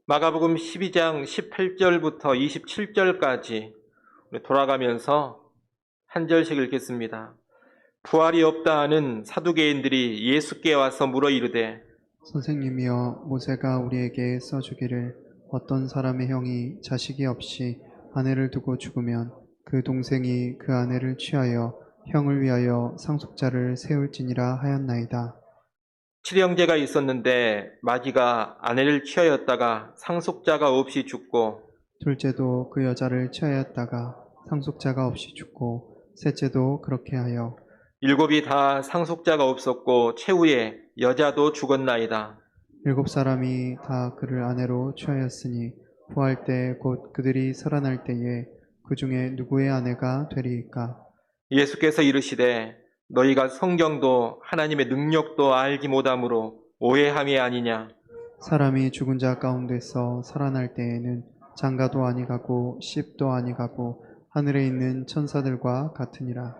마가복음 12장 18절부터 27절까지 돌아가면서 한 절씩 읽겠습니다. 부활이 없다 하는 사두개인들이 예수께 와서 물어 이르되 선생님이여, 모세가 우리에게 써주기를 어떤 사람의 형이 자식이 없이 아내를 두고 죽으면 그 동생이 그 아내를 취하여 형을 위하여 상속자를 세울지니라 하였나이다. 칠형제가 있었는데 마지가 아내를 취하였다가 상속자가 없이 죽고 둘째도 그 여자를 취하였다가 상속자가 없이 죽고 셋째도 그렇게 하여 일곱이 다 상속자가 없었고 최후에 여자도 죽었나이다. 7사람이 다 그를 아내로 취하였으니 부활 때 곧 그들이 살아날 때에 그 중에 누구의 아내가 되리이까? 예수께서 이르시되 너희가 성경도 하나님의 능력도 알지 못함으로 오해함이 아니냐. 사람이 죽은 자 가운데서 살아날 때에는 장가도 아니가고 씹도 아니가고 하늘에 있는 천사들과 같으니라.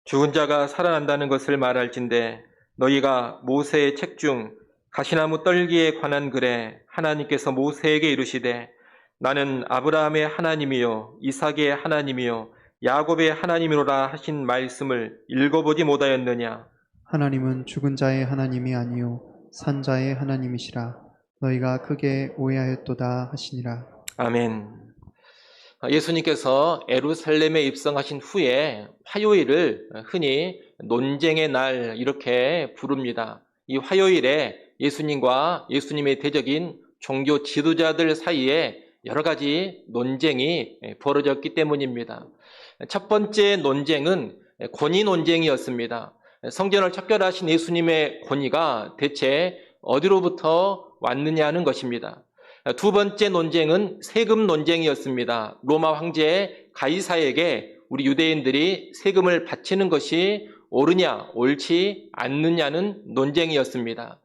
죽은 자가 살아난다는 것을 말할진대 너희가 모세의 책 중 가시나무 떨기에 관한 글에 하나님께서 모세에게 이르시되 나는 아브라함의 하나님이요 이삭의 하나님이요 야곱의 하나님이로라 하신 말씀을 읽어보지 못하였느냐. 하나님은 죽은 자의 하나님이 아니요 산 자의 하나님이시라. 너희가 크게 오해하였도다 하시니라. 아멘. 예수님께서 예루살렘에 입성하신 후에 화요일을 흔히 논쟁의 날 이렇게 부릅니다. 이 화요일에 예수님과 예수님의 대적인 종교 지도자들 사이에 여러 가지 논쟁이 벌어졌기 때문입니다. 첫 번째 논쟁은 권위 논쟁이었습니다. 성전을 척결하신 예수님의 권위가 대체 어디로부터 왔느냐는 것입니다. 두 번째 논쟁은 세금 논쟁이었습니다. 로마 황제 가이사에게 우리 유대인들이 세금을 바치는 것이 옳으냐, 옳지 않느냐는 논쟁이었습니다.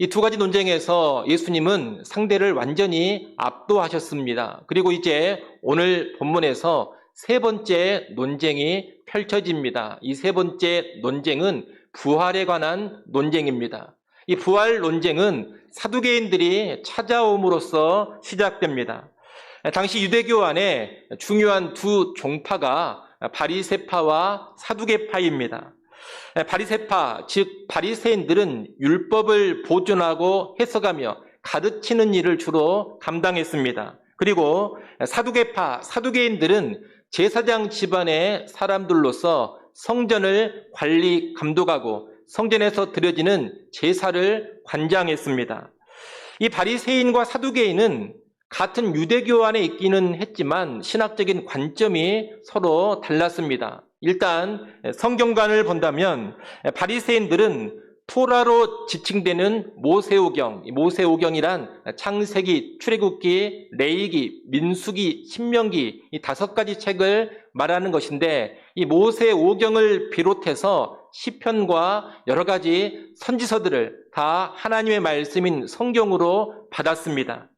이 두 가지 논쟁에서 예수님은 상대를 완전히 압도하셨습니다. 그리고 이제 오늘 본문에서 세 번째 논쟁이 펼쳐집니다. 이 세 번째 논쟁은 부활에 관한 논쟁입니다. 이 부활 논쟁은 사두개인들이 찾아옴으로써 시작됩니다. 당시 유대교 안에 중요한 두 종파가 바리새파와 사두개파입니다. 바리새파, 즉 바리새인들은 율법을 보존하고 해석하며 가르치는 일을 주로 감당했습니다. 그리고 사두개파, 사두개인들은 제사장 집안의 사람들로서 성전을 관리, 감독하고 성전에서 드려지는 제사를 관장했습니다. 이 바리새인과 사두개인은 같은 유대교 안에 있기는 했지만 신학적인 관점이 서로 달랐습니다. 일단 성경관을 본다면 바리새인들은 토라로 지칭되는 모세오경, 모세오경이란 창세기, 출애굽기, 레위기, 민수기, 신명기 이 5가지 책을 말하는 것인데 이 모세오경을 비롯해서 시편과 여러 가지 선지서들을 다 하나님의 말씀인 성경으로 받았습니다.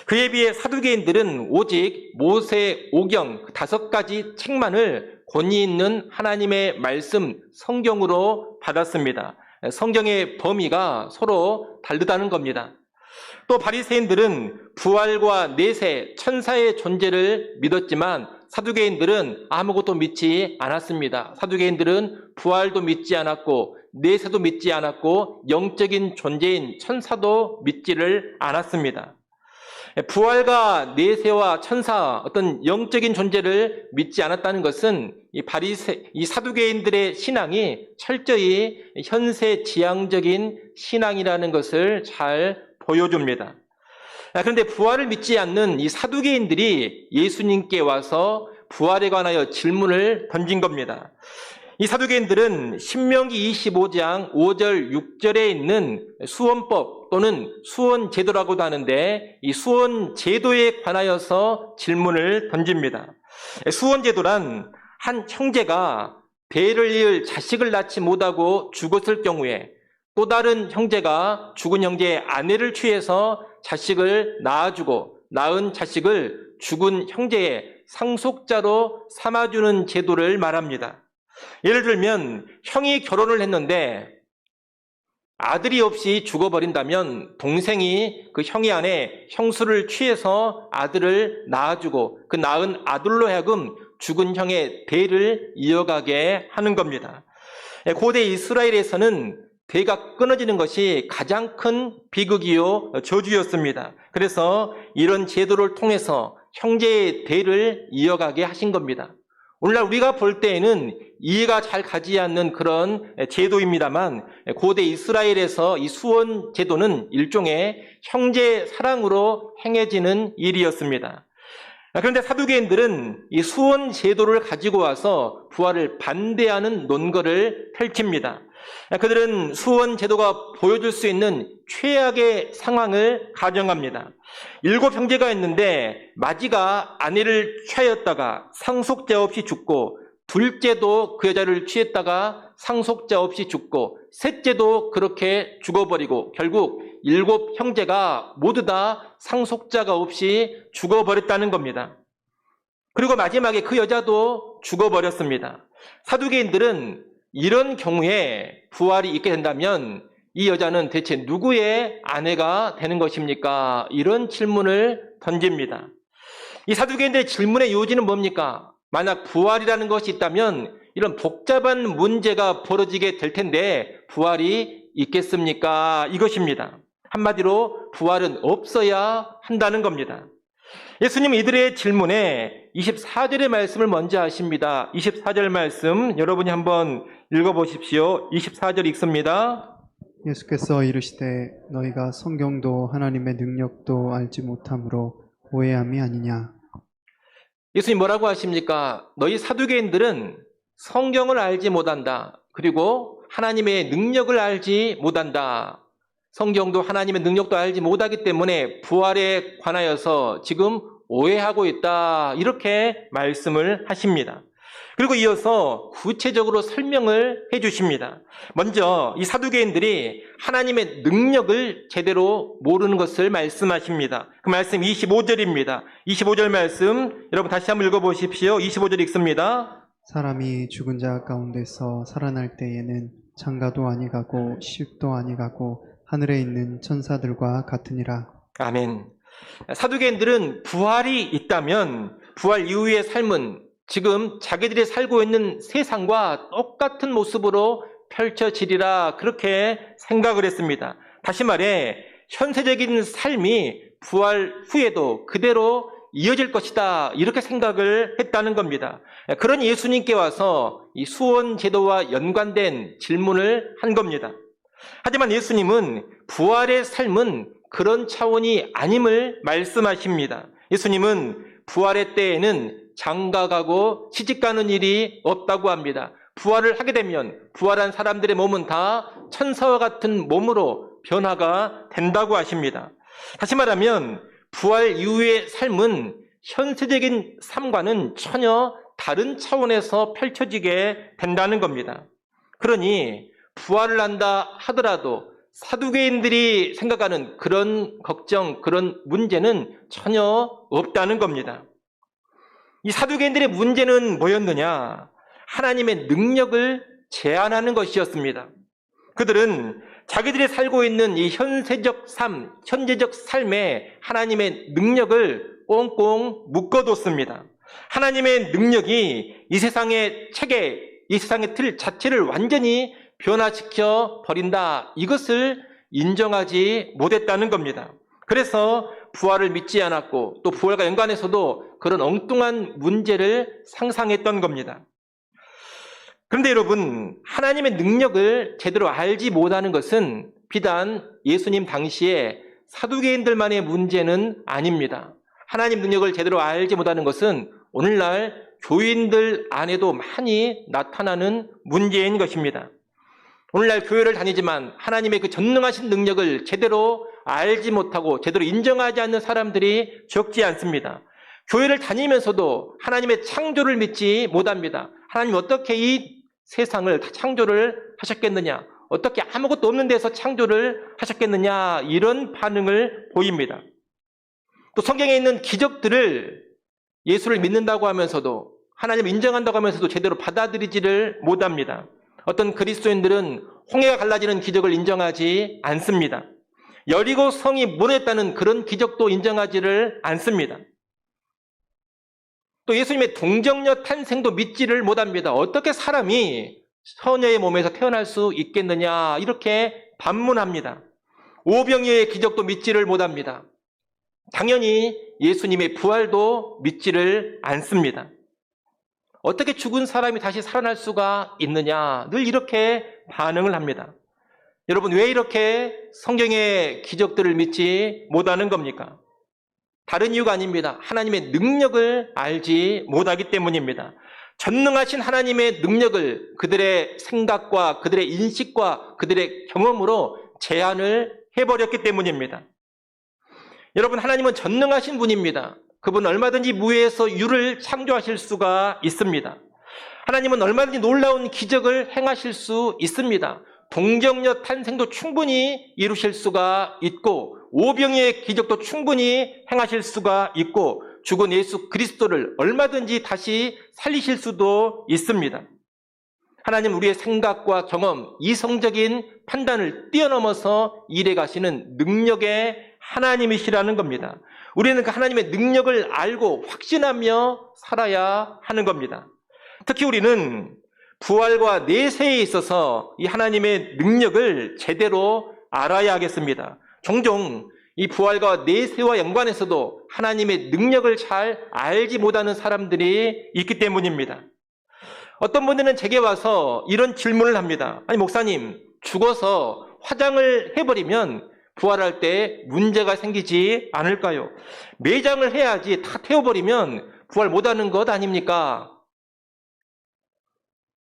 그에 비해 사두개인들은 오직 모세오경 5가지 책만을 권위 있는 하나님의 말씀 성경으로 받았습니다. 성경의 범위가 서로 다르다는 겁니다. 또 바리새인들은 부활과 내세, 천사의 존재를 믿었지만 사두개인들은 아무것도 믿지 않았습니다. 사두개인들은 부활도 믿지 않았고 내세도 믿지 않았고 영적인 존재인 천사도 믿지를 않았습니다. 부활과 내세와 천사, 어떤 영적인 존재를 믿지 않았다는 것은 이 사두개인들의 신앙이 철저히 현세 지향적인 신앙이라는 것을 잘 보여줍니다. 그런데 부활을 믿지 않는 이 사두개인들이 예수님께 와서 부활에 관하여 질문을 던진 겁니다. 이 사두개인들은 신명기 25장 5절 6절에 있는 수원법 또는 수원제도라고도 하는데 이 수원제도에 관하여서 질문을 던집니다. 수원제도란 한 형제가 대를 이을 자식을 낳지 못하고 죽었을 경우에 또 다른 형제가 죽은 형제의 아내를 취해서 자식을 낳아주고 낳은 자식을 죽은 형제의 상속자로 삼아주는 제도를 말합니다. 예를 들면 형이 결혼을 했는데 아들이 없이 죽어버린다면 동생이 그 형이 안에 형수를 취해서 아들을 낳아주고 그 낳은 아들로 하여금 죽은 형의 대를 이어가게 하는 겁니다. 고대 이스라엘에서는 대가 끊어지는 것이 가장 큰 비극이요 저주였습니다. 그래서 이런 제도를 통해서 형제의 대를 이어가게 하신 겁니다. 오늘날 우리가 볼 때에는 이해가 잘 가지 않는 그런 제도입니다만 고대 이스라엘에서 이 수원 제도는 일종의 형제 사랑으로 행해지는 일이었습니다. 그런데 사두개인들은 이 수원 제도를 가지고 와서 부활을 반대하는 논거를 펼칩니다. 그들은 수원 제도가 보여줄 수 있는 최악의 상황을 가정합니다. 7 형제가 있는데 마지가 아내를 취하였다가 상속자 없이 죽고, 둘째도 그 여자를 취했다가 상속자 없이 죽고, 셋째도 그렇게 죽어버리고 결국 7 형제가 모두 다 상속자가 없이 죽어버렸다는 겁니다. 그리고 마지막에 그 여자도 죽어버렸습니다. 사두개인들은 이런 경우에 부활이 있게 된다면 이 여자는 대체 누구의 아내가 되는 것입니까? 이런 질문을 던집니다. 이 사두개인들의 질문의 요지는 뭡니까? 만약 부활이라는 것이 있다면 이런 복잡한 문제가 벌어지게 될 텐데 부활이 있겠습니까? 이것입니다. 한마디로 부활은 없어야 한다는 겁니다. 예수님은 이들의 질문에 24절의 말씀을 먼저 하십니다. 24절 말씀 여러분이 한번 읽어보십시오. 24절 읽습니다. 예수께서 이르시되 너희가 성경도 하나님의 능력도 알지 못함으로 오해함이 아니냐. 예수님 뭐라고 하십니까? 너희 사두개인들은 성경을 알지 못한다. 그리고 하나님의 능력을 알지 못한다. 성경도 하나님의 능력도 알지 못하기 때문에 부활에 관하여서 지금 오해하고 있다. 이렇게 말씀을 하십니다. 그리고 이어서 구체적으로 설명을 해 주십니다. 먼저 이 사두개인들이 하나님의 능력을 제대로 모르는 것을 말씀하십니다. 그 말씀 25절입니다. 25절 말씀 여러분 다시 한번 읽어보십시오. 25절 읽습니다. 사람이 죽은 자 가운데서 살아날 때에는 장가도 아니가고 시집도 아니가고 하늘에 있는 천사들과 같으니라. 아멘. 사두개인들은 부활이 있다면 부활 이후의 삶은 지금 자기들이 살고 있는 세상과 똑같은 모습으로 펼쳐지리라 그렇게 생각을 했습니다. 다시 말해 현세적인 삶이 부활 후에도 그대로 이어질 것이다 이렇게 생각을 했다는 겁니다. 그런 예수님께 와서 이 수원 제도와 연관된 질문을 한 겁니다. 하지만 예수님은 부활의 삶은 그런 차원이 아님을 말씀하십니다. 예수님은 부활의 때에는 장가가고 시집가는 일이 없다고 합니다. 부활을 하게 되면 부활한 사람들의 몸은 다 천사와 같은 몸으로 변화가 된다고 하십니다. 다시 말하면 부활 이후의 삶은 현세적인 삶과는 전혀 다른 차원에서 펼쳐지게 된다는 겁니다. 그러니 부활을 한다 하더라도 사두개인들이 생각하는 그런 걱정, 그런 문제는 전혀 없다는 겁니다. 이 사두개인들의 문제는 뭐였느냐? 하나님의 능력을 제한하는 것이었습니다. 그들은 자기들이 살고 있는 이 현세적 삶, 현재적 삶에 하나님의 능력을 꽁꽁 묶어뒀습니다. 하나님의 능력이 이 세상의 체계, 이 세상의 틀 자체를 완전히 변화시켜 버린다. 이것을 인정하지 못했다는 겁니다. 그래서 부활을 믿지 않았고 또 부활과 연관해서도 그런 엉뚱한 문제를 상상했던 겁니다. 그런데 여러분, 하나님의 능력을 제대로 알지 못하는 것은 비단 예수님 당시에 사두개인들만의 문제는 아닙니다. 하나님 능력을 제대로 알지 못하는 것은 오늘날 교인들 안에도 많이 나타나는 문제인 것입니다. 오늘날 교회를 다니지만 하나님의 그 전능하신 능력을 제대로 알지 못하고 제대로 인정하지 않는 사람들이 적지 않습니다. 교회를 다니면서도 하나님의 창조를 믿지 못합니다. 하나님 어떻게 이 세상을 다 창조를 하셨겠느냐? 어떻게 아무것도 없는 데서 창조를 하셨겠느냐? 이런 반응을 보입니다. 또 성경에 있는 기적들을 예수를 믿는다고 하면서도 하나님을 인정한다고 하면서도 제대로 받아들이지를 못합니다. 어떤 그리스도인들은 홍해가 갈라지는 기적을 인정하지 않습니다. 여리고 성이 무너졌다는 그런 기적도 인정하지를 않습니다. 또 예수님의 동정녀 탄생도 믿지를 못합니다. 어떻게 사람이 처녀의 몸에서 태어날 수 있겠느냐 이렇게 반문합니다. 오병이어의 기적도 믿지를 못합니다. 당연히 예수님의 부활도 믿지를 않습니다. 어떻게 죽은 사람이 다시 살아날 수가 있느냐 늘 이렇게 반응을 합니다. 여러분 왜 이렇게 성경의 기적들을 믿지 못하는 겁니까? 다른 이유가 아닙니다. 하나님의 능력을 알지 못하기 때문입니다. 전능하신 하나님의 능력을 그들의 생각과 그들의 인식과 그들의 경험으로 제한을 해버렸기 때문입니다. 여러분 하나님은 전능하신 분입니다. 그분은 얼마든지 무에서 유를 창조하실 수가 있습니다. 하나님은 얼마든지 놀라운 기적을 행하실 수 있습니다. 동정녀 탄생도 충분히 이루실 수가 있고 오병이의 기적도 충분히 행하실 수가 있고 죽은 예수 그리스도를 얼마든지 다시 살리실 수도 있습니다. 하나님은 우리의 생각과 경험, 이성적인 판단을 뛰어넘어서 일해 가시는 능력의 하나님이시라는 겁니다. 우리는 그 하나님의 능력을 알고 확신하며 살아야 하는 겁니다. 특히 우리는 부활과 내세에 있어서 이 하나님의 능력을 제대로 알아야 하겠습니다. 종종 이 부활과 내세와 연관해서도 하나님의 능력을 잘 알지 못하는 사람들이 있기 때문입니다. 어떤 분들은 제게 와서 이런 질문을 합니다. 아니 목사님, 죽어서 화장을 해버리면 부활할 때 문제가 생기지 않을까요? 매장을 해야지 다 태워버리면 부활 못하는 것 아닙니까?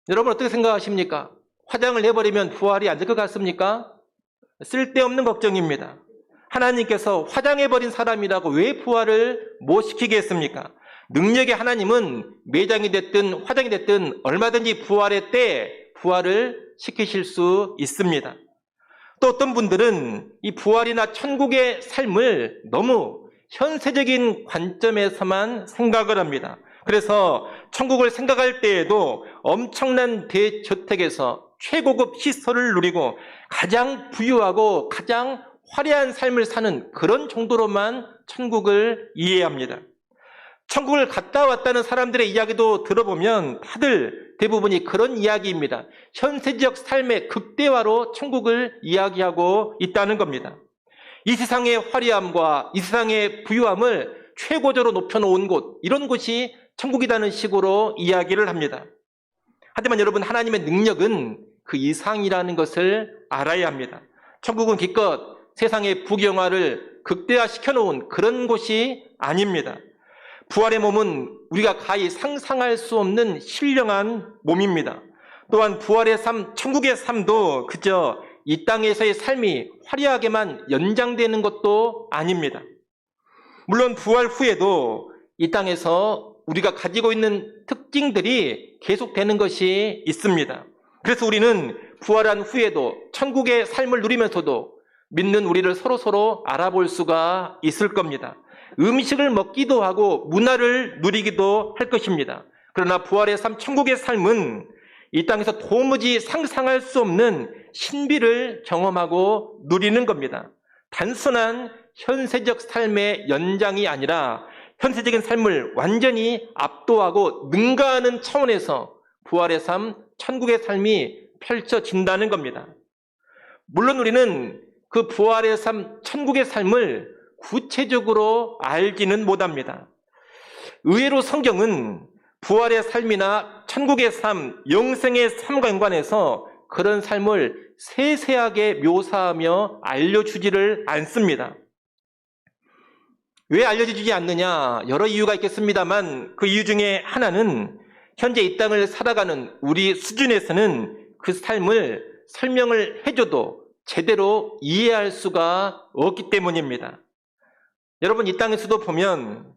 여러분 어떻게 생각하십니까? 화장을 해버리면 부활이 안 될 것 같습니까? 쓸데없는 걱정입니다. 하나님께서 화장해버린 사람이라고 왜 부활을 못 시키겠습니까? 능력의 하나님은 매장이 됐든 화장이 됐든 얼마든지 부활의 때 부활을 시키실 수 있습니다. 또 어떤 분들은 이 부활이나 천국의 삶을 너무 현세적인 관점에서만 생각을 합니다. 그래서 천국을 생각할 때에도 엄청난 대저택에서 최고급 시설을 누리고 가장 부유하고 가장 화려한 삶을 사는 그런 정도로만 천국을 이해합니다. 천국을 갔다 왔다는 사람들의 이야기도 들어보면 다들 대부분이 그런 이야기입니다. 현세적 삶의 극대화로 천국을 이야기하고 있다는 겁니다. 이 세상의 화려함과 이 세상의 부유함을 최고조로 높여놓은 곳, 이런 곳이 천국이라는 식으로 이야기를 합니다. 하지만 여러분 하나님의 능력은 그 이상이라는 것을 알아야 합니다. 천국은 기껏 세상의 부경화를 극대화시켜 놓은 그런 곳이 아닙니다. 부활의 몸은 우리가 가히 상상할 수 없는 신령한 몸입니다. 또한 부활의 삶, 천국의 삶도 그저 이 땅에서의 삶이 화려하게만 연장되는 것도 아닙니다. 물론 부활 후에도 이 땅에서 우리가 가지고 있는 특징들이 계속되는 것이 있습니다. 그래서 우리는 부활한 후에도 천국의 삶을 누리면서도 믿는 우리를 서로 알아볼 수가 있을 겁니다. 음식을 먹기도 하고 문화를 누리기도 할 것입니다. 그러나 부활의 삶, 천국의 삶은 이 땅에서 도무지 상상할 수 없는 신비를 경험하고 누리는 겁니다. 단순한 현세적 삶의 연장이 아니라 현세적인 삶을 완전히 압도하고 능가하는 차원에서 부활의 삶, 천국의 삶이 펼쳐진다는 겁니다. 물론 우리는 그 부활의 삶, 천국의 삶을 구체적으로 알지는 못합니다. 의외로 성경은 부활의 삶이나 천국의 삶, 영생의 삶과 연관해서 그런 삶을 세세하게 묘사하며 알려주지를 않습니다. 왜 알려주지 않느냐? 여러 이유가 있겠습니다만 그 이유 중에 하나는 현재 이 땅을 살아가는 우리 수준에서는 그 삶을 설명을 해줘도 제대로 이해할 수가 없기 때문입니다. 여러분 이 땅에서도 보면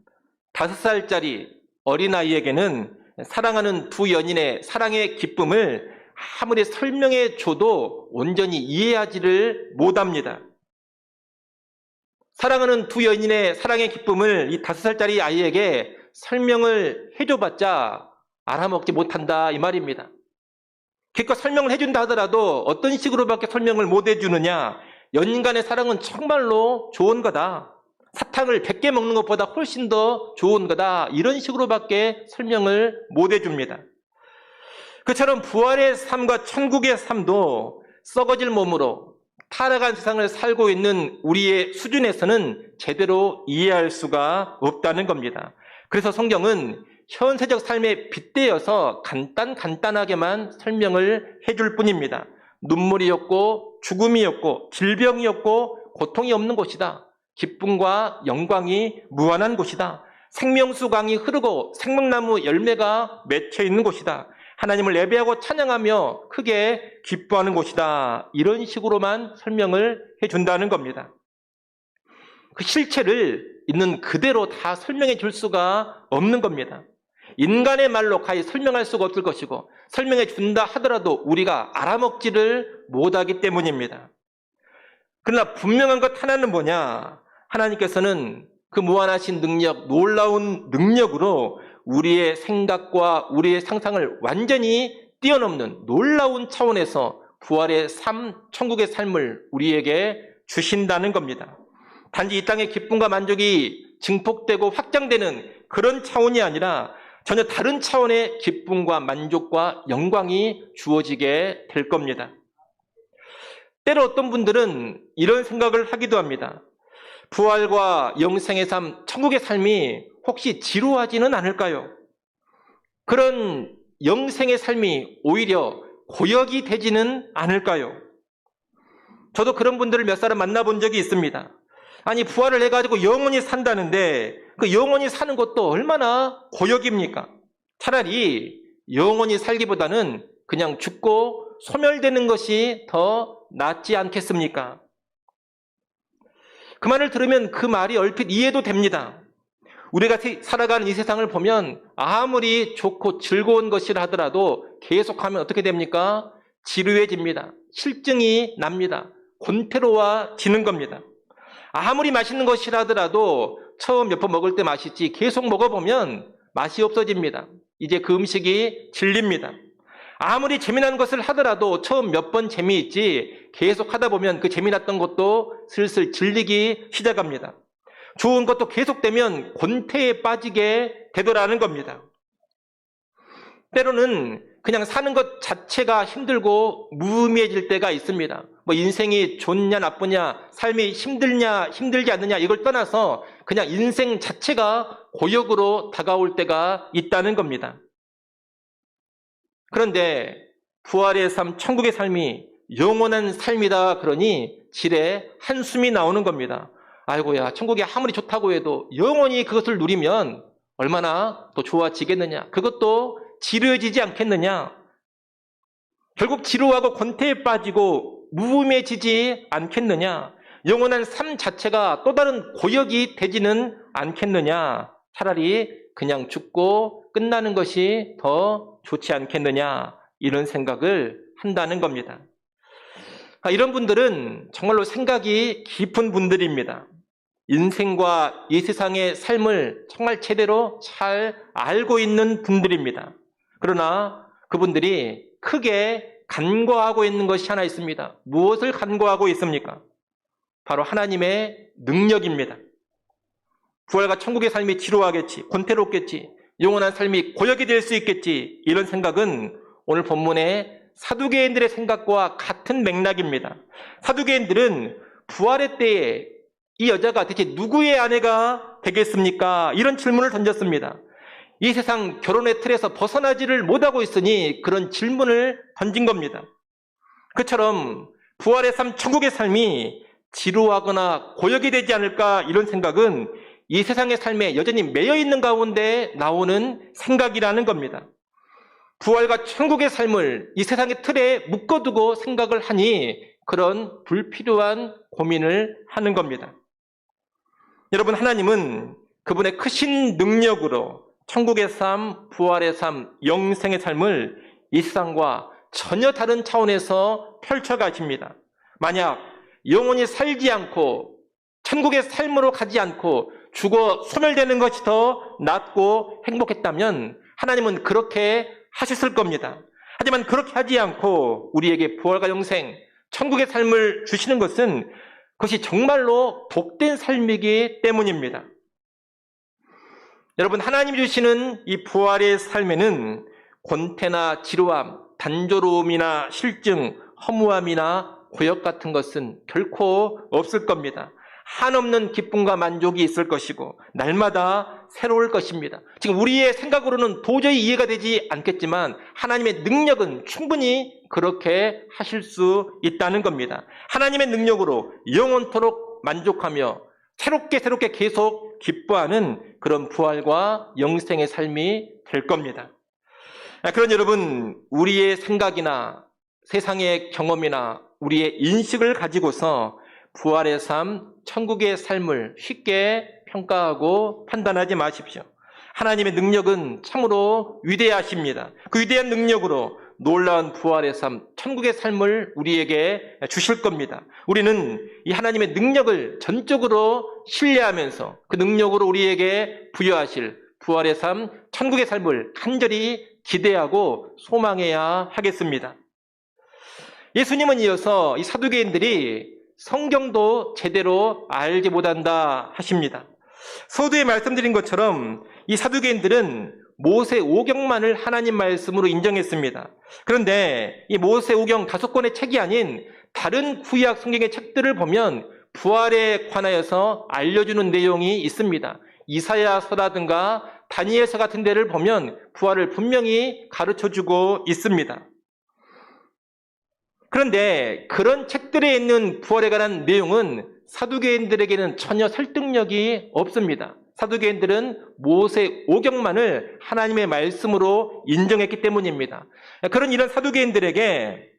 5살짜리 어린아이에게는 사랑하는 두 연인의 사랑의 기쁨을 아무리 설명해 줘도 온전히 이해하지를 못합니다. 사랑하는 두 연인의 사랑의 기쁨을 이 5살짜리 아이에게 설명을 해줘봤자 알아먹지 못한다 이 말입니다. 기껏 설명을 해준다 하더라도 어떤 식으로밖에 설명을 못 해주느냐. 연인간의 사랑은 정말로 좋은 거다. 사탕을 100개 먹는 것보다 훨씬 더 좋은 거다. 이런 식으로밖에 설명을 못 해줍니다. 그처럼 부활의 삶과 천국의 삶도 썩어질 몸으로 타락한 세상을 살고 있는 우리의 수준에서는 제대로 이해할 수가 없다는 겁니다. 그래서 성경은 현세적 삶에 빗대어서 간단하게만 설명을 해줄 뿐입니다. 눈물이 없고 죽음이 없고 질병이 없고 고통이 없는 곳이다. 기쁨과 영광이 무한한 곳이다. 생명수 강이 흐르고 생명나무 열매가 맺혀 있는 곳이다. 하나님을 예배하고 찬양하며 크게 기뻐하는 곳이다. 이런 식으로만 설명을 해준다는 겁니다. 그 실체를 있는 그대로 다 설명해 줄 수가 없는 겁니다. 인간의 말로 가히 설명할 수가 없을 것이고 설명해 준다 하더라도 우리가 알아먹지를 못하기 때문입니다. 그러나 분명한 것 하나는 뭐냐? 하나님께서는 그 무한하신 능력, 놀라운 능력으로 우리의 생각과 우리의 상상을 완전히 뛰어넘는 놀라운 차원에서 부활의 삶, 천국의 삶을 우리에게 주신다는 겁니다. 단지 이 땅의 기쁨과 만족이 증폭되고 확장되는 그런 차원이 아니라 전혀 다른 차원의 기쁨과 만족과 영광이 주어지게 될 겁니다. 때로 어떤 분들은 이런 생각을 하기도 합니다. 부활과 영생의 삶, 천국의 삶이 혹시 지루하지는 않을까요? 그런 영생의 삶이 오히려 고역이 되지는 않을까요? 저도 그런 분들을 몇 사람 만나본 적이 있습니다. 아니, 부활을 해가지고 영원히 산다는데 그 영원히 사는 것도 얼마나 고역입니까? 차라리 영원히 살기보다는 그냥 죽고 소멸되는 것이 더 낫지 않겠습니까? 그 말을 들으면 그 말이 얼핏 이해도 됩니다. 우리가 살아가는 이 세상을 보면 아무리 좋고 즐거운 것이라 하더라도 계속하면 어떻게 됩니까? 지루해집니다. 실증이 납니다. 곤태로워지는 겁니다. 아무리 맛있는 것이라 하더라도 처음 몇 번 먹을 때 맛있지 계속 먹어보면 맛이 없어집니다. 이제 그 음식이 질립니다. 아무리 재미난 것을 하더라도 처음 몇 번 재미있지 계속 하다 보면 그 재미났던 것도 슬슬 질리기 시작합니다. 좋은 것도 계속되면 곤태에 빠지게 되더라는 겁니다. 때로는 그냥 사는 것 자체가 힘들고 무의미해질 때가 있습니다. 뭐 인생이 좋냐 나쁘냐, 삶이 힘들냐 힘들지 않느냐 이걸 떠나서 그냥 인생 자체가 고역으로 다가올 때가 있다는 겁니다. 그런데 부활의 삶, 천국의 삶이 영원한 삶이다 그러니 지레 한숨이 나오는 겁니다. 아이고야, 천국이 아무리 좋다고 해도 영원히 그것을 누리면 얼마나 더 좋아지겠느냐. 그것도 지루해지지 않겠느냐. 결국 지루하고 권태에 빠지고 무의미해지지 않겠느냐. 영원한 삶 자체가 또 다른 고역이 되지는 않겠느냐. 차라리 그냥 죽고 끝나는 것이 더 좋지 않겠느냐. 이런 생각을 한다는 겁니다. 이런 분들은 정말로 생각이 깊은 분들입니다. 인생과 이 세상의 삶을 정말 제대로 잘 알고 있는 분들입니다. 그러나 그분들이 크게 간과하고 있는 것이 하나 있습니다. 무엇을 간과하고 있습니까? 바로 하나님의 능력입니다. 부활과 천국의 삶이 지루하겠지, 곤태롭겠지, 영원한 삶이 고역이 될 수 있겠지, 이런 생각은 오늘 본문의 사두개인들의 생각과 같은 맥락입니다. 사두개인들은 부활의 때에 이 여자가 대체 누구의 아내가 되겠습니까? 이런 질문을 던졌습니다. 이 세상 결혼의 틀에서 벗어나지를 못하고 있으니 그런 질문을 던진 겁니다. 그처럼 부활의 삶, 천국의 삶이 지루하거나 고역이 되지 않을까 이런 생각은 이 세상의 삶에 여전히 매여 있는 가운데 나오는 생각이라는 겁니다. 부활과 천국의 삶을 이 세상의 틀에 묶어두고 생각을 하니 그런 불필요한 고민을 하는 겁니다. 여러분, 하나님은 그분의 크신 능력으로 천국의 삶, 부활의 삶, 영생의 삶을 이 세상과 전혀 다른 차원에서 펼쳐가십니다. 만약 영원히 살지 않고 천국의 삶으로 가지 않고 죽어 소멸되는 것이 더 낫고 행복했다면 하나님은 그렇게 하셨을 겁니다. 하지만 그렇게 하지 않고 우리에게 부활과 영생, 천국의 삶을 주시는 것은 그것이 정말로 복된 삶이기 때문입니다. 여러분, 하나님이 주시는 이 부활의 삶에는 권태나 지루함, 단조로움이나 실증, 허무함이나 고역 같은 것은 결코 없을 겁니다. 한없는 기쁨과 만족이 있을 것이고 날마다 새로울 것입니다. 지금 우리의 생각으로는 도저히 이해가 되지 않겠지만 하나님의 능력은 충분히 그렇게 하실 수 있다는 겁니다. 하나님의 능력으로 영원토록 만족하며 새롭게 계속 기뻐하는 그런 부활과 영생의 삶이 될 겁니다. 그런 여러분, 우리의 생각이나 세상의 경험이나 우리의 인식을 가지고서 부활의 삶, 천국의 삶을 쉽게 평가하고 판단하지 마십시오. 하나님의 능력은 참으로 위대하십니다. 그 위대한 능력으로 놀라운 부활의 삶, 천국의 삶을 우리에게 주실 겁니다. 우리는 이 하나님의 능력을 전적으로 신뢰하면서 그 능력으로 우리에게 부여하실 부활의 삶, 천국의 삶을 간절히 기대하고 소망해야 하겠습니다. 예수님은 이어서 이 사두개인들이 성경도 제대로 알지 못한다 하십니다. 서두에 말씀드린 것처럼 이 사두개인들은 모세 오경만을 하나님 말씀으로 인정했습니다. 그런데 이 모세 오경 5권의 책이 아닌 다른 구약 성경의 책들을 보면 부활에 관하여서 알려주는 내용이 있습니다. 이사야서라든가 다니엘서 같은 데를 보면 부활을 분명히 가르쳐주고 있습니다. 그런데 그런 책들에 있는 부활에 관한 내용은 사두개인들에게는 전혀 설득력이 없습니다. 사두개인들은 모세 오경만을 하나님의 말씀으로 인정했기 때문입니다. 그런 이런 사두개인들에게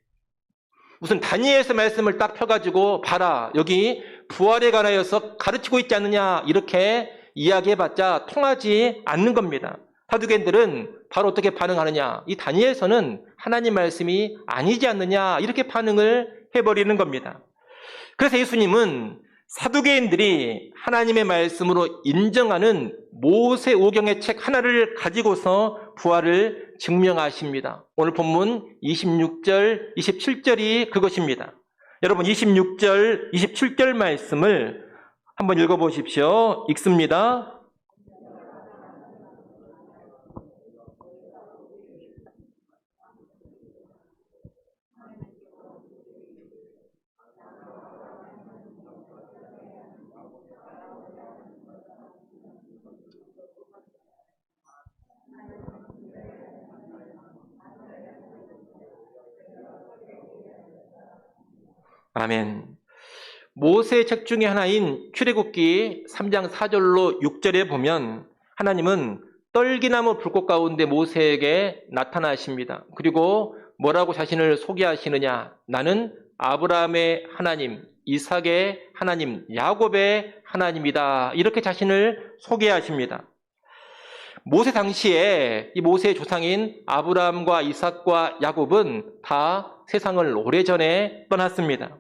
무슨 다니엘서 말씀을 딱 펴가지고 봐라, 여기 부활에 관하여서 가르치고 있지 않느냐, 이렇게 이야기해봤자 통하지 않는 겁니다. 사두개인들은 바로 어떻게 반응하느냐, 이 다니엘서는 하나님 말씀이 아니지 않느냐, 이렇게 반응을 해버리는 겁니다. 그래서 예수님은 사두개인들이 하나님의 말씀으로 인정하는 모세 오경의 책 하나를 가지고서 부활을 증명하십니다. 오늘 본문 26절, 27절이 그것입니다. 여러분, 26절, 27절 말씀을 한번 읽어보십시오. 읽습니다. 아멘. 모세의 책 중에 하나인 출애굽기 3장 4절로 6절에 보면 하나님은 떨기나무 불꽃 가운데 모세에게 나타나십니다. 그리고 뭐라고 자신을 소개하시느냐? 나는 아브라함의 하나님, 이삭의 하나님, 야곱의 하나님이다. 이렇게 자신을 소개하십니다. 모세 당시에 이 모세의 조상인 아브라함과 이삭과 야곱은 다 세상을 오래전에 떠났습니다.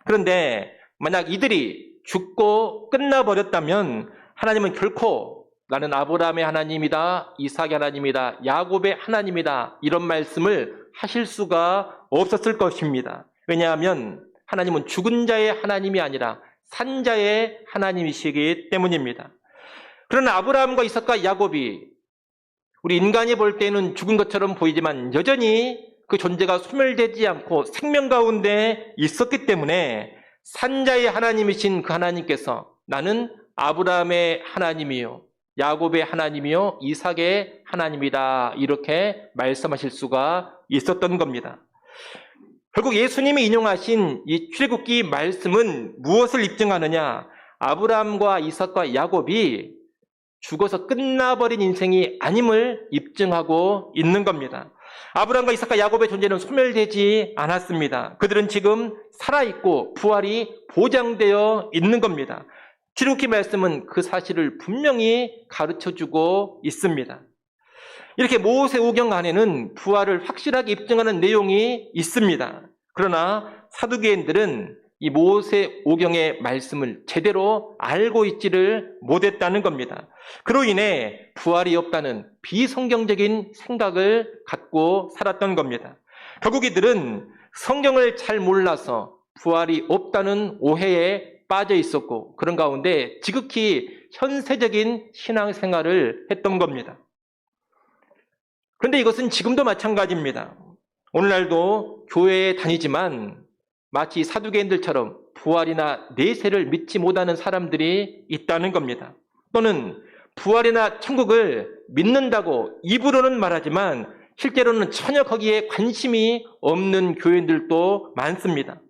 그런데 만약 이들이 죽고 끝나버렸다면 하나님은 결코 나는 아브라함의 하나님이다, 이삭의 하나님이다, 야곱의 하나님이다, 이런 말씀을 하실 수가 없었을 것입니다. 왜냐하면 하나님은 죽은 자의 하나님이 아니라 산 자의 하나님이시기 때문입니다. 그러나 아브라함과 이삭과 야곱이 우리 인간이 볼 때는 죽은 것처럼 보이지만 여전히 그 존재가 소멸되지 않고 생명 가운데 있었기 때문에 산자의 하나님이신 그 하나님께서 나는 아브라함의 하나님이요, 야곱의 하나님이요, 이삭의 하나님이다, 이렇게 말씀하실 수가 있었던 겁니다. 결국 예수님이 인용하신 이 출애굽기 말씀은 무엇을 입증하느냐? 아브라함과 이삭과 야곱이 죽어서 끝나버린 인생이 아님을 입증하고 있는 겁니다. 아브라함과 이삭과 야곱의 존재는 소멸되지 않았습니다. 그들은 지금 살아있고 부활이 보장되어 있는 겁니다. 출애굽기 말씀은 그 사실을 분명히 가르쳐주고 있습니다. 이렇게 모세 오경 안에는 부활을 확실하게 입증하는 내용이 있습니다. 그러나 사두개인들은 이 모세 오경의 말씀을 제대로 알고 있지를 못했다는 겁니다. 그로 인해 부활이 없다는 비성경적인 생각을 갖고 살았던 겁니다. 결국 이들은 성경을 잘 몰라서 부활이 없다는 오해에 빠져 있었고, 그런 가운데 지극히 현세적인 신앙생활을 했던 겁니다. 그런데 이것은 지금도 마찬가지입니다. 오늘날도 교회에 다니지만 마치 사두개인들처럼 부활이나 내세를 믿지 못하는 사람들이 있다는 겁니다. 또는 부활이나 천국을 믿는다고 입으로는 말하지만 실제로는 전혀 거기에 관심이 없는 교인들도 많습니다.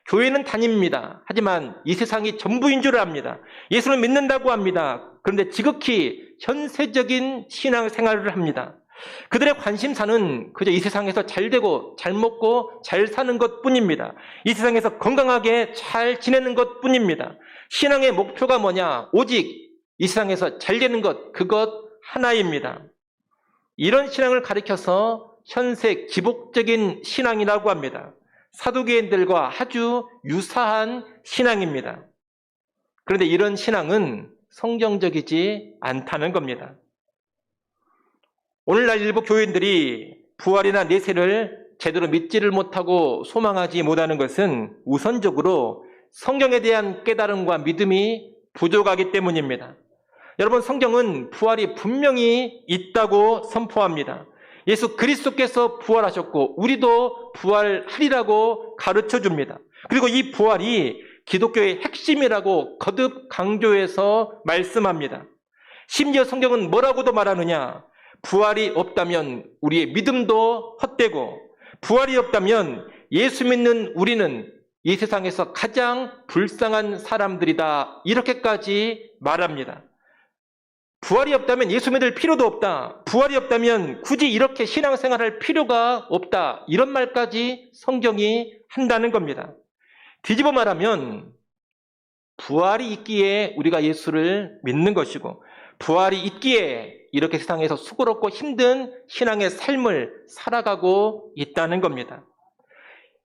교회는 다닙니다. 하지만 이 세상이 전부인 줄 압니다. 예수를 믿는다고 합니다. 그런데 지극히 현세적인 신앙생활을 합니다. 그들의 관심사는 그저 이 세상에서 잘 되고 잘 먹고 잘 사는 것뿐입니다. 이 세상에서 건강하게 잘 지내는 것뿐입니다. 신앙의 목표가 뭐냐? 오직 이 세상에서 잘 되는 것, 그것 하나입니다. 이런 신앙을 가리켜서 현세 기복적인 신앙이라고 합니다. 사두개인들과 아주 유사한 신앙입니다. 그런데 이런 신앙은 성경적이지 않다는 겁니다. 오늘날 일부 교인들이 부활이나 내세를 제대로 믿지를 못하고 소망하지 못하는 것은 우선적으로 성경에 대한 깨달음과 믿음이 부족하기 때문입니다. 여러분, 성경은 부활이 분명히 있다고 선포합니다. 예수 그리스도께서 부활하셨고 우리도 부활하리라고 가르쳐 줍니다. 그리고 이 부활이 기독교의 핵심이라고 거듭 강조해서 말씀합니다. 심지어 성경은 뭐라고도 말하느냐? 부활이 없다면 우리의 믿음도 헛되고, 부활이 없다면 예수 믿는 우리는 이 세상에서 가장 불쌍한 사람들이다, 이렇게까지 말합니다. 부활이 없다면 예수 믿을 필요도 없다, 부활이 없다면 굳이 이렇게 신앙생활할 필요가 없다, 이런 말까지 성경이 한다는 겁니다. 뒤집어 말하면 부활이 있기에 우리가 예수를 믿는 것이고, 부활이 있기에 이렇게 세상에서 수고롭고 힘든 신앙의 삶을 살아가고 있다는 겁니다.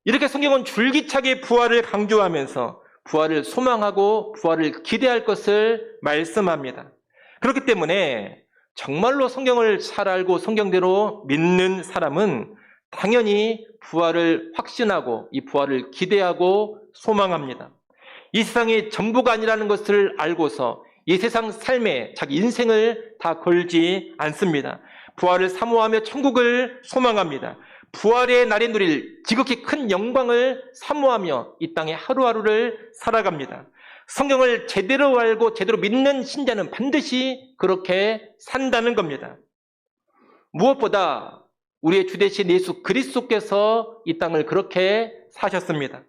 이렇게 성경은 줄기차게 부활을 강조하면서 부활을 소망하고 부활을 기대할 것을 말씀합니다. 그렇기 때문에 정말로 성경을 잘 알고 성경대로 믿는 사람은 당연히 부활을 확신하고 이 부활을 기대하고 소망합니다. 이 세상이 전부가 아니라는 것을 알고서 이 세상 삶에 자기 인생을 다 걸지 않습니다. 부활을 사모하며 천국을 소망합니다. 부활의 날에 누릴 지극히 큰 영광을 사모하며 이 땅의 하루하루를 살아갑니다. 성경을 제대로 알고 제대로 믿는 신자는 반드시 그렇게 산다는 겁니다. 무엇보다 우리의 주 되신 예수 그리스도께서 이 땅을 그렇게 사셨습니다.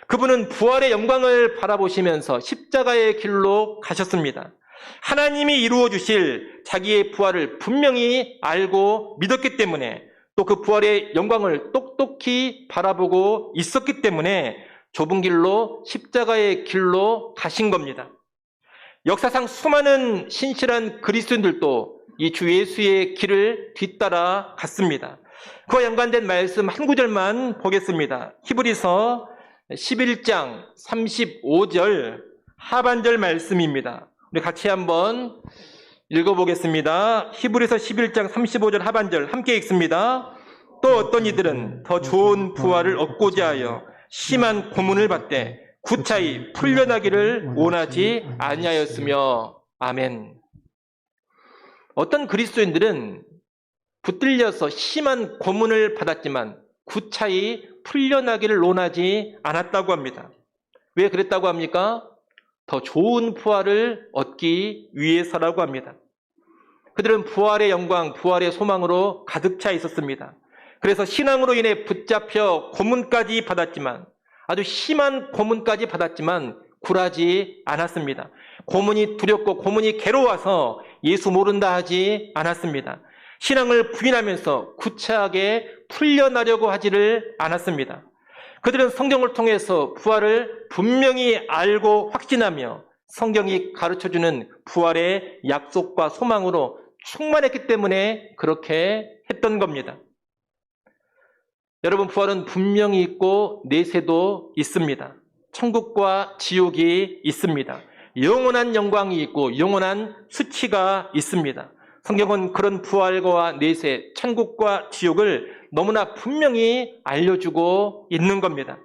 그분은 부활의 영광을 바라보시면서 십자가의 길로 가셨습니다. 하나님이 이루어 주실 자기의 부활을 분명히 알고 믿었기 때문에, 또 그 부활의 영광을 똑똑히 바라보고 있었기 때문에 좁은 길로, 십자가의 길로 가신 겁니다. 역사상 수많은 신실한 그리스도인들도 이 주 예수의 길을 뒤따라 갔습니다. 그와 연관된 말씀 한 구절만 보겠습니다. 히브리서 11장 35절 하반절 말씀입니다. 우리 같이 한번 읽어보겠습니다. 히브리서 11장 35절 하반절 함께 읽습니다. 또 어떤 이들은 더 좋은 부활을 얻고자 하여 심한 고문을 받되 구차히 풀려나기를 원하지 아니하였으며. 아멘. 어떤 그리스도인들은 붙들려서 심한 고문을 받았지만 구차히 풀려나기를 원하지 않았다고 합니다. 왜 그랬다고 합니까? 더 좋은 부활을 얻기 위해서라고 합니다. 그들은 부활의 영광, 부활의 소망으로 가득 차 있었습니다. 그래서 신앙으로 인해 붙잡혀 고문까지 받았지만, 아주 심한 고문까지 받았지만 굴하지 않았습니다. 고문이 두렵고 고문이 괴로워서 예수 모른다 하지 않았습니다. 신앙을 부인하면서 구차하게 풀려나려고 하지를 않았습니다. 그들은 성경을 통해서 부활을 분명히 알고 확신하며 성경이 가르쳐주는 부활의 약속과 소망으로 충만했기 때문에 그렇게 했던 겁니다. 여러분, 부활은 분명히 있고 내세도 있습니다. 천국과 지옥이 있습니다. 영원한 영광이 있고 영원한 수치가 있습니다. 성경은 그런 부활과 내세, 천국과 지옥을 너무나 분명히 알려주고 있는 겁니다.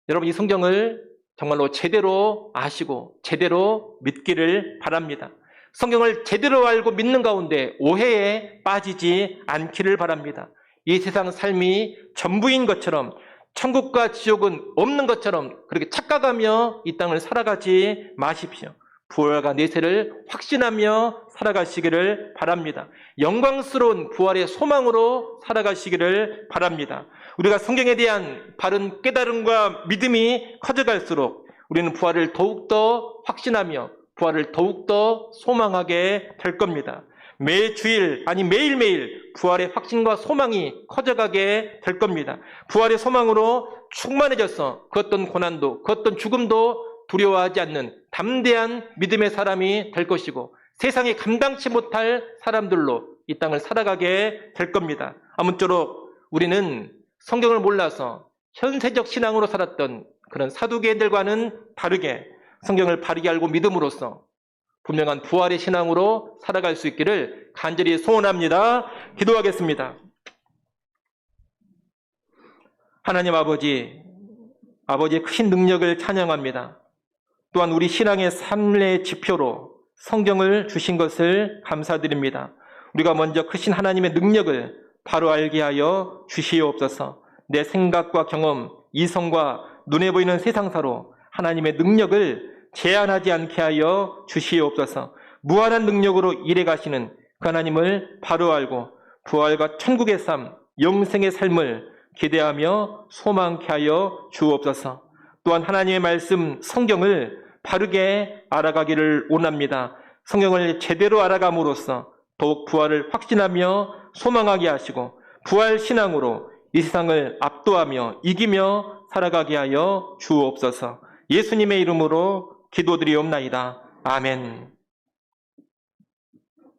여러분, 이 성경을 정말로 제대로 아시고 제대로 믿기를 바랍니다. 성경을 제대로 알고 믿는 가운데 오해에 빠지지 않기를 바랍니다. 이 세상 삶이 전부인 것처럼, 천국과 지옥은 없는 것처럼 그렇게 착각하며 이 땅을 살아가지 마십시오. 부활과 내세를 확신하며 살아가시기를 바랍니다. 영광스러운 부활의 소망으로 살아가시기를 바랍니다. 우리가 성경에 대한 바른 깨달음과 믿음이 커져갈수록 우리는 부활을 더욱더 확신하며 부활을 더욱더 소망하게 될 겁니다. 매주일, 아니 매일매일 부활의 확신과 소망이 커져가게 될 겁니다. 부활의 소망으로 충만해져서 그 어떤 고난도, 그 어떤 죽음도 두려워하지 않는 담대한 믿음의 사람이 될 것이고, 세상이 감당치 못할 사람들로 이 땅을 살아가게 될 겁니다. 아무쪼록 우리는 성경을 몰라서 현세적 신앙으로 살았던 그런 사두개인들과는 다르게 성경을 바르게 알고 믿음으로써 분명한 부활의 신앙으로 살아갈 수 있기를 간절히 소원합니다. 기도하겠습니다. 하나님 아버지의 크신 능력을 찬양합니다. 또한 우리 신앙의 삶의 지표로 성경을 주신 것을 감사드립니다. 우리가 먼저 크신 하나님의 능력을 바로 알게 하여 주시옵소서. 내 생각과 경험, 이성과 눈에 보이는 세상사로 하나님의 능력을 제한하지 않게 하여 주시옵소서. 무한한 능력으로 일해 가시는 그 하나님을 바로 알고 부활과 천국의 삶, 영생의 삶을 기대하며 소망케 하여 주옵소서. 또한 하나님의 말씀 성경을 바르게 알아가기를 원합니다. 성경을 제대로 알아감으로써 더욱 부활을 확신하며 소망하게 하시고 부활 신앙으로 이 세상을 압도하며 이기며 살아가게 하여 주옵소서. 예수님의 이름으로 기도드리옵나이다. 아멘.